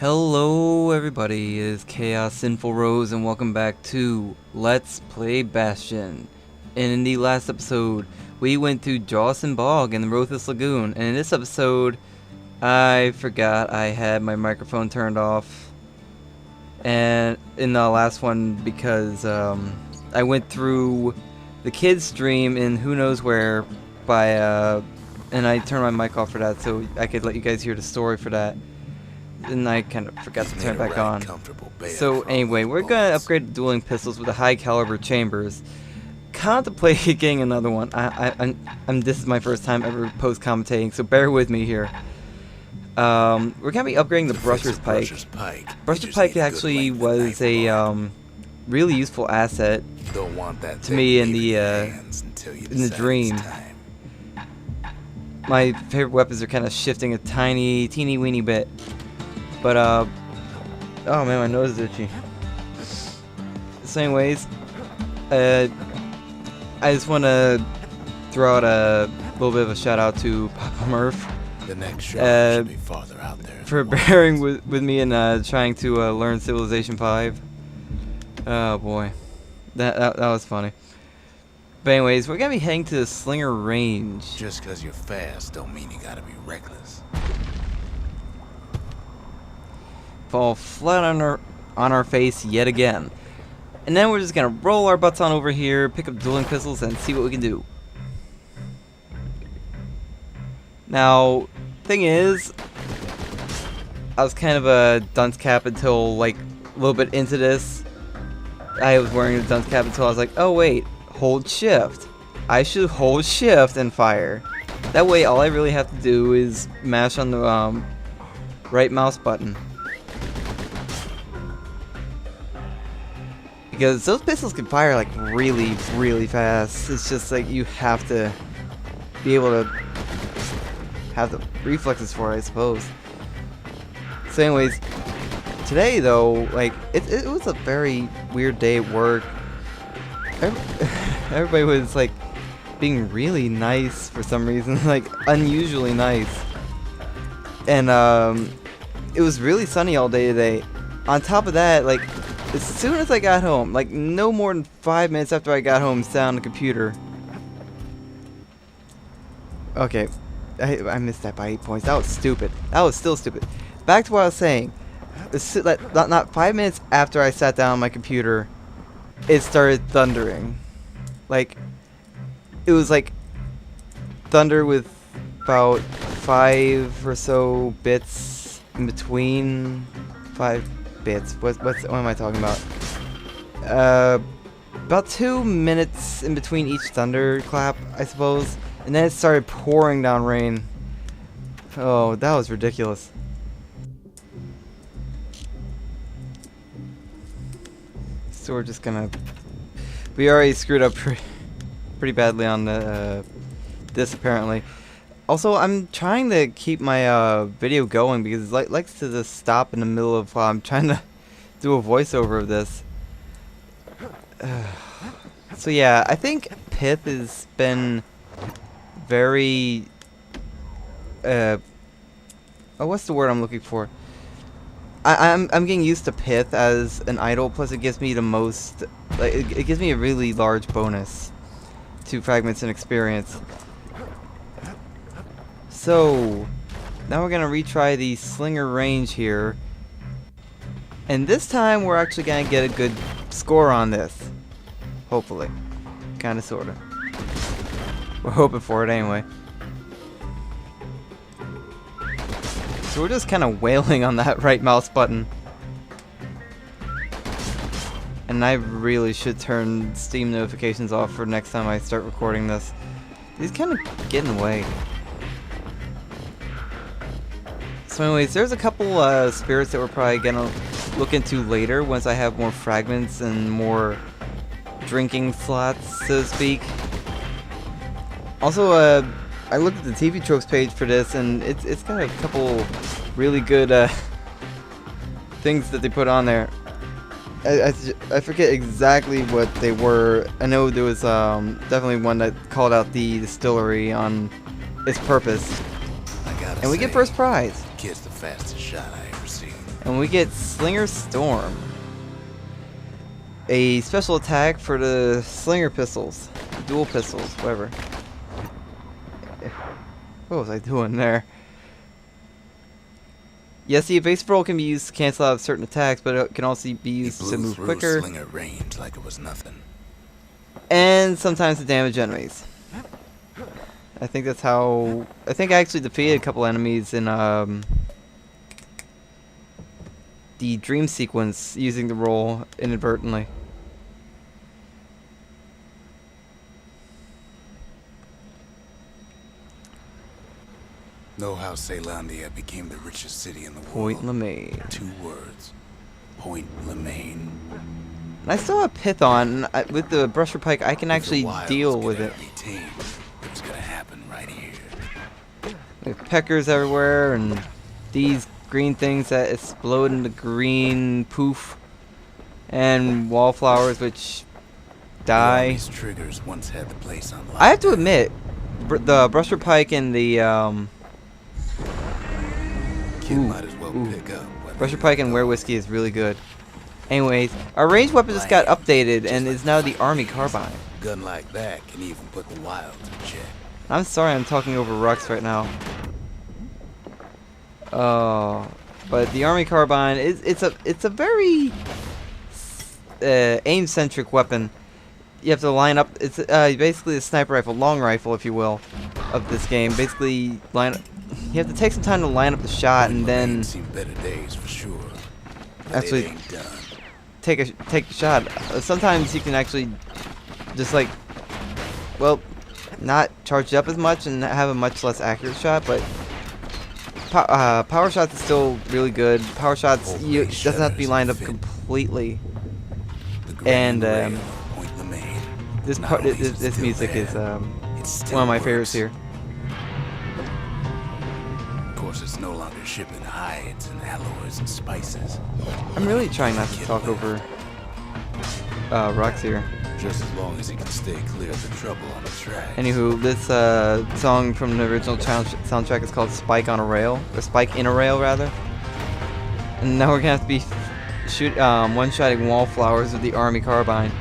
Hello everybody, it is ChaosSinfulRose and welcome back to Let's Play Bastion. And in the last episode, we went through Jawson Bog and the Rothus Lagoon, and in this episode, I forgot I had my microphone turned off. And in the last one, because I went through the kids' stream in who knows where by, and I turned my mic off for that so I could let you guys hear the story for that. And I kind of forgot to turn it back on. So anyway, we're gonna upgrade the dueling pistols with the high caliber chambers. Contemplating getting another one. This is my first time ever post-commentating, so bear with me here. We're gonna be upgrading the Brusher's Pike. Brusher's Pike actually was a really useful asset to me in the dream. My favorite weapons are kind of shifting a teeny weeny bit. But, oh man, my nose is itchy. So anyways, I just want to throw out a little bit of a shout out to Papa Murph. The next shot should be farther out there. For bearing with me and trying to learn Civilization 5. Oh boy. That was funny. But anyways, we're going to be heading to the Slinger Range. Just because you're fast don't mean you gotta be reckless. Fall flat on our face yet again. And then we're just gonna roll our butts on over here, pick up dueling pistols, and see what we can do. Now, thing is, I was kind of a dunce cap until like a little bit into this. I was wearing a dunce cap until I was like, oh wait, hold shift. I should hold shift and fire. That way all I really have to do is mash on the right mouse button. Because those pistols can fire like really fast. It's just like you have to be able to have the reflexes for it, I suppose. So anyways, today though, like it was a very weird day at work. Everybody was like being really nice for some reason, like unusually nice. And it was really sunny all day today. On top of that, like as soon as I got home, like no more than 5 minutes after I got home, sat on the computer. Okay, I missed that by 8 points. That was stupid. That was still stupid. Back to what I was saying. Not 5 minutes after I sat down on my computer, it started thundering. Like, it was like thunder with about 5 or so bits in between. 5 bits. What am I talking about? About 2 minutes in between each thunderclap, I suppose. And then it started pouring down rain. Oh, that was ridiculous. So we're just gonna... We already screwed up pretty badly on the, this apparently. Also, I'm trying to keep my video going because it likes to just stop in the middle of while I'm trying to do a voiceover of this. So yeah, I think Pith has been very... oh, what's the word I'm looking for? I'm getting used to Pith as an idol, plus it gives me the most... Like, it gives me a really large bonus to fragments and experience. So, now we're going to retry the Slinger Range here. And this time we're actually going to get a good score on this. Hopefully. Kinda sorta. We're hoping for it anyway. So we're just kind of wailing on that right mouse button. And I really should turn Steam notifications off for next time I start recording this. These kind of get in the way. So anyways, there's a couple spirits that we're probably gonna look into later once I have more fragments and more drinking slots, so to speak. Also, I looked at the TV tropes page for this, and it's got a couple really good things that they put on there. I forget exactly what they were. I know there was definitely one that called out the distillery on its purpose. And we get first prize. Kid's the fastest shot I ever seen. And we get Slinger Storm. A special attack for the Slinger pistols. Dual pistols, whatever. What was I doing there? Yes, the evasive roll can be used to cancel out certain attacks, but it can also be used to move quicker. Slinger range like it was nothing. And sometimes to damage enemies. I think that's how... I think I actually defeated a couple enemies in the dream sequence using the roll inadvertently. Know how Caelondia became the richest city in the world? Point Lemaign. 2 words. Point Lemaign. And I still have Python. With the Brusher Pike, I can actually deal with it. It's gonna happen right here. There's peckers everywhere, and these green things that explode into green poof, and wallflowers which die. These triggers once had the place on lock. I have to admit, the Brusher Pike and the Might as well pick up. Brusher Pike and Were Whiskey is really good. Anyways, our ranged weapon just got updated and is now the Army Carbine. Gun like that can even put the wilds in check. I'm sorry I'm talking over Rux right now. But the Army Carbine it's a very aim-centric weapon. You have to line up. It's basically a sniper rifle, long rifle, if you will, of this game. Basically, you have to take some time to line up the shot, and then seen better days for sure. actually take a shot. Sometimes you can actually just like, well, not charge it up as much and have a much less accurate shot, but power shots is still really good. Power shots doesn't have to be lined up completely. And this music is one of my favorites here. Of course, it's no longer shipping hides and alloys and spices. I'm really trying not to talk over Rux here. Just as long as he can stay clear of the trouble on the track. Anywho, this song from the original soundtrack is called Spike on a Rail, or Spike in a Rail rather. And now we're gonna have to be one-shotting wallflowers with the Army Carbine.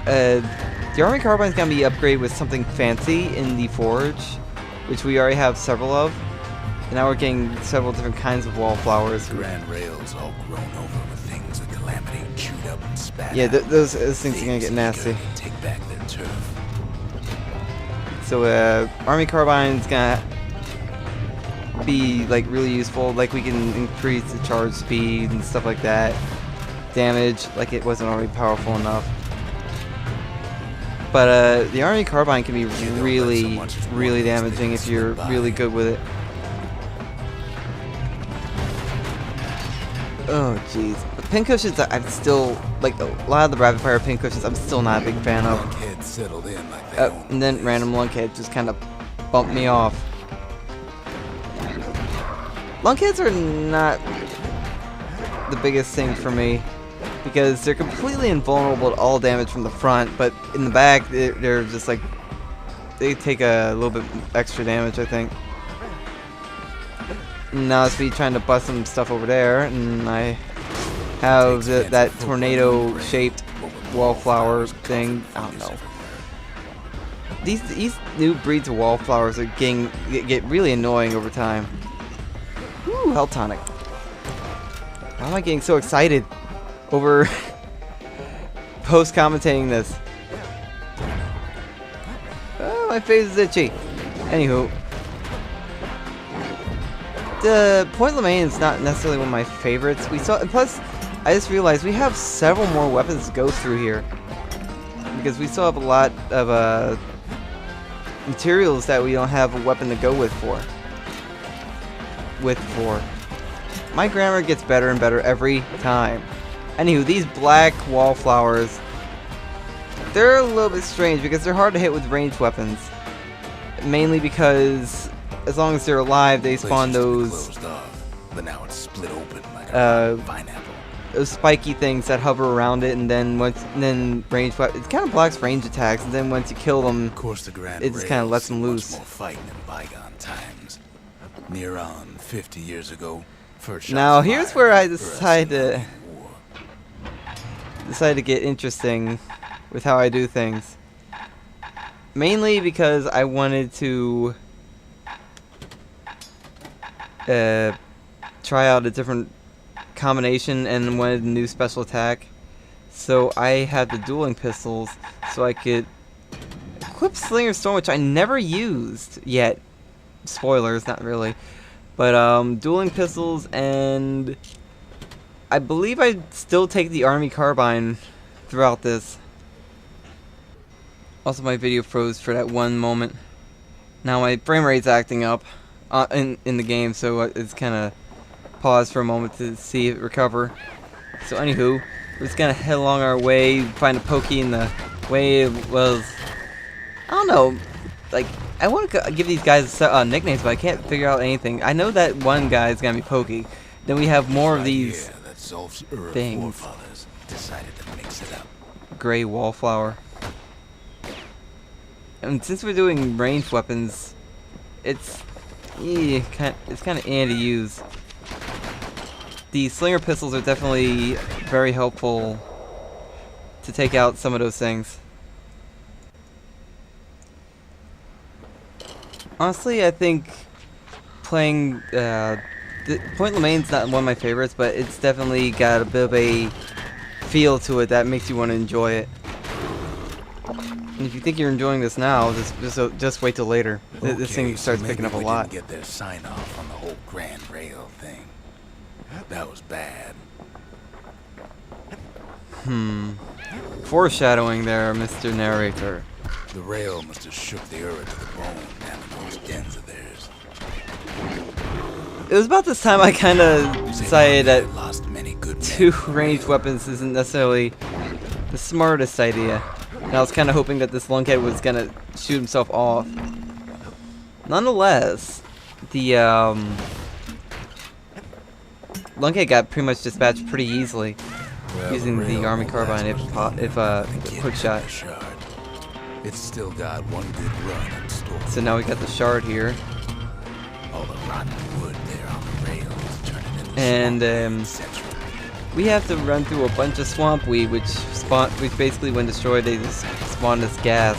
The Army Carbine is gonna be upgraded with something fancy in the Forge, which we already have several of. And now we're getting several different kinds of wallflowers. Grand rails all grown over with things with calamity chewed up and spat. Yeah, those things are gonna get nasty. Take back their turf. So Army Carbine's gonna be like really useful. Like we can increase the charge speed and stuff like that. Damage, like it wasn't already powerful enough. But the Army Carbine can be really, really damaging if you're really good with it. Oh jeez. The pincushions, I'm still, like a lot of the rapid fire pincushions, I'm still not a big fan of. And then random lunkhead just kind of bumped me off. Lunkheads are not the biggest thing for me because they're completely invulnerable to all damage from the front, but in the back they're just like, they take a little bit extra damage, I think. Now it's me trying to bust some stuff over there, and I have that tornado-shaped wallflower thing. I don't know. These new breeds of wallflowers are get really annoying over time. Woo, health tonic. Why am I getting so excited over post-commentating this? Oh, my face is itchy. Anywho. The Point Lemaign is not necessarily one of my favorites. Plus, I just realized we have several more weapons to go through here because we still have a lot of materials that we don't have a weapon to go with for. My grammar gets better and better every time. Anywho, these black wallflowers, they're a little bit strange because they're hard to hit with ranged weapons, mainly because as long as they're alive, they spawn those but now it's split open like a pineapple. Those spiky things that hover around it, and then range. It kind of blocks range attacks, and then once you kill them, of course, it just kind of lets them loose. More fighting in bygone times. Near on 50 years ago, First Now shots here's fired, where I burst decide into to war. get interesting with how I do things. Mainly because I wanted to try out a different combination and wanted a new special attack. So I had the dueling pistols so I could equip Slinger Storm, which I never used yet. Spoilers, not really. But dueling pistols, and I believe I'd still take the Army Carbine throughout this. Also, my video froze for that one moment. Now my frame rate's acting up in the game, so it's kind of paused for a moment to see it recover. So anywho, we're just gonna head along our way, find a pokey in the way. Was I don't know, like I want to give these guys nicknames, but I can't figure out anything. I know that one guy is gonna be Pokey. Then we have more of these things. Forefathers decided to mix it up. Gray wallflower. And since we're doing ranged weapons, it's kind of to use. The slinger pistols are definitely very helpful to take out some of those things. Honestly, I think playing Point Lemaign's not one of my favorites, but it's definitely got a bit of a feel to it that makes you want to enjoy it. And if you think you're enjoying this now, just wait till later. Okay, This thing starts so picking up a maybe we lot. didn't get their sign off on the whole Grand Rail thing. That was bad. Foreshadowing there, Mr. Narrator. The rail must have shook the earth to the bone down in those dens of theirs. It was about this time I kind of decided that Lost many good men. two ranged weapons isn't necessarily the smartest idea. And I was kind of hoping that this lunkhead was gonna shoot himself off. Nonetheless, the lunkhead got pretty much dispatched pretty easily using the Army Carbine if quick shot. It's still got one good run in store. So now we got the shard here, All the rotten wood there on the rails turning into and swamp we have to run through a bunch of swamp weed, which basically, when destroyed, they just spawn this gas.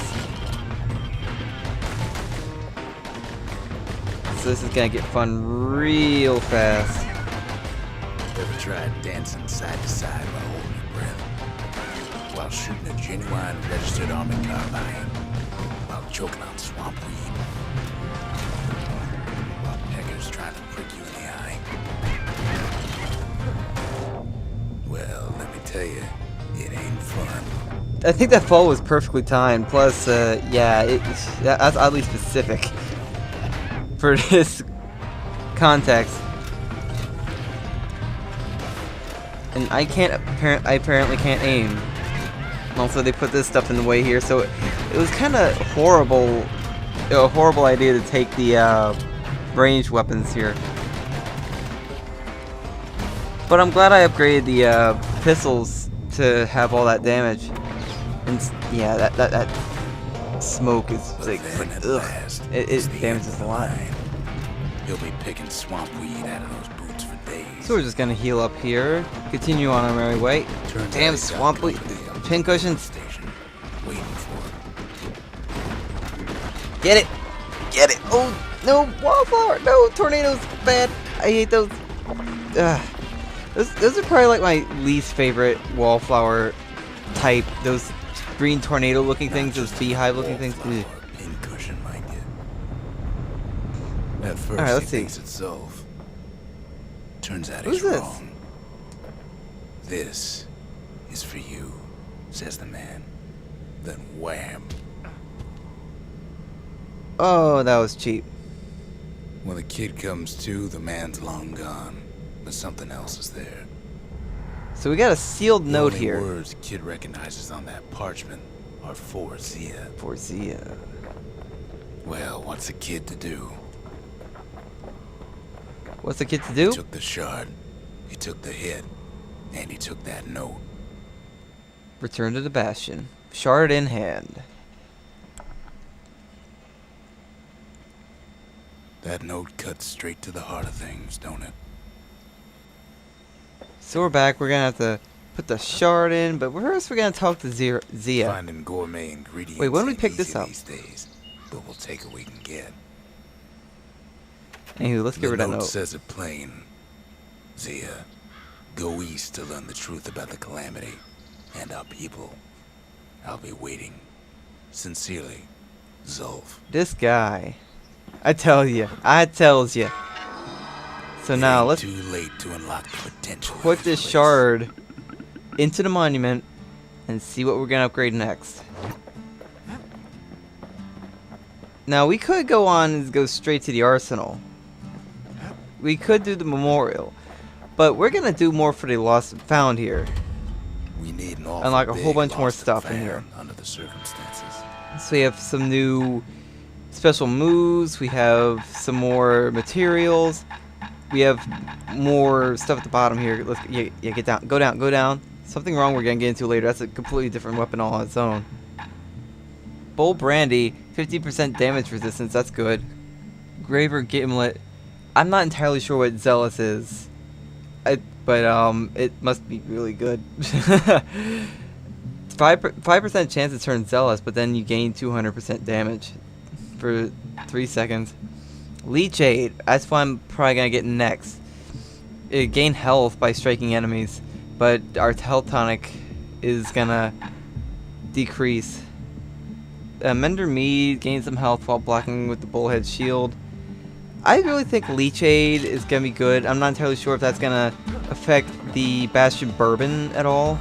So this is gonna get fun real fast. Ever tried dancing side to side while holding your breath? While shooting a genuine registered Army Carbine? While choking on swamp weed? While peckers trying to prick you in the eye? Well, let me tell you, it ain't fun. I think that fall was perfectly timed. Plus, yeah, that's oddly specific for this context. And I apparently can't aim. Also, they put this stuff in the way here, so it was kind of horrible. A horrible idea to take the ranged weapons here. But I'm glad I upgraded the pistols to have all that damage. And yeah, that smoke is like ugh. It damages a lot. You'll be picking swamp weed out of those boots for days. So we're just gonna heal up here. Continue on our merry way. Damn swamp weed. Pincushions. Station, waiting for it. Get it! Get it! Oh no! Wildflower! No! Tornadoes! Bad! I hate those. Those are probably like my least favorite wallflower type. Those green tornado looking things, those beehive looking things. Ugh. Pincushion might get. At first, Alright, let's he see. thinks it's Zolf. Turns out Who's he's this? wrong. This is for you, says the man. Then wham. Oh, that was cheap. When the kid comes to, the man's long gone. But something else is there. So we got a sealed note The here. only words kid recognizes on that parchment are for Zia. For Zia. Well, what's a kid to do? What's the kid to He do? took the shard, he took the hit, and he took that note. Return to the Bastion. Shard in hand. That note cuts straight to the heart of things, don't it? So we're back. We're gonna have to put the shard in, but first we're gonna talk to Zia. Finding gourmet ingredients. Wait, when did we ain't pick easy this up? these days, but we'll take what we can get. Anywho, let's get rid of that The note note. says it plain. Zia, go east to learn the truth about the calamity and our people. I'll be waiting. Sincerely, Zulf. This guy. I tells you. So now let's Too late to unlock the potential. put this shard into the monument and see what we're gonna upgrade next. Now we could go on and go straight to the arsenal. We could do the memorial, but we're gonna do more for the lost and found here. We need an Unlock a whole bunch more stuff in here. Under the circumstances. So we have some new special moves. We have some more materials. We have more stuff at the bottom here. Let's get down. Go down. Something wrong we're gonna get into later. That's a completely different weapon all on its own. Bold Brandy, 50% damage resistance. That's good. Graver Gimlet. I'm not entirely sure what Zealous is, but it must be really good. 5% chance to turn Zealous, but then you gain 200% damage for 3 seconds. Leech Aid, that's what I'm probably gonna get next. It gain health by striking enemies, but our health tonic is gonna decrease. Mender Mead gains some health while blocking with the Bullhead Shield. I really think Leech Aid is gonna be good. I'm not entirely sure if that's gonna affect the Bastion Bourbon at all.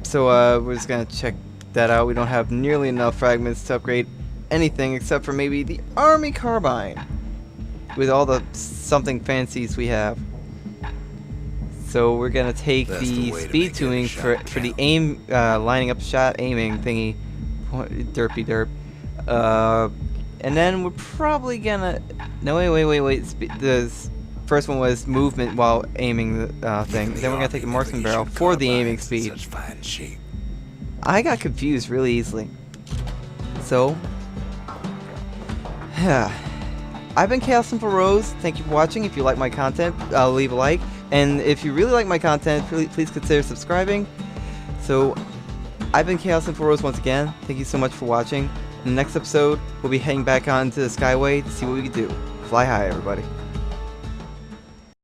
So we're just gonna check that out. We don't have nearly enough fragments to upgrade anything except for maybe the Army Carbine with all the something fancies we have. So we're gonna take the speed tuning for the aim, lining up shot aiming thingy, derpy derp, and then we're probably gonna wait. The first one was movement while aiming the thing. Then we're gonna take the marksman barrel for the aiming speed. I got confused really easily. So, I've been ChaosSinfulRose. Thank you for watching. If you like my content, leave a like. And if you really like my content, please consider subscribing. So, I've been ChaosSinfulRose once again. Thank you so much for watching. In the next episode, we'll be heading back onto the Skyway to see what we can do. Fly high, everybody.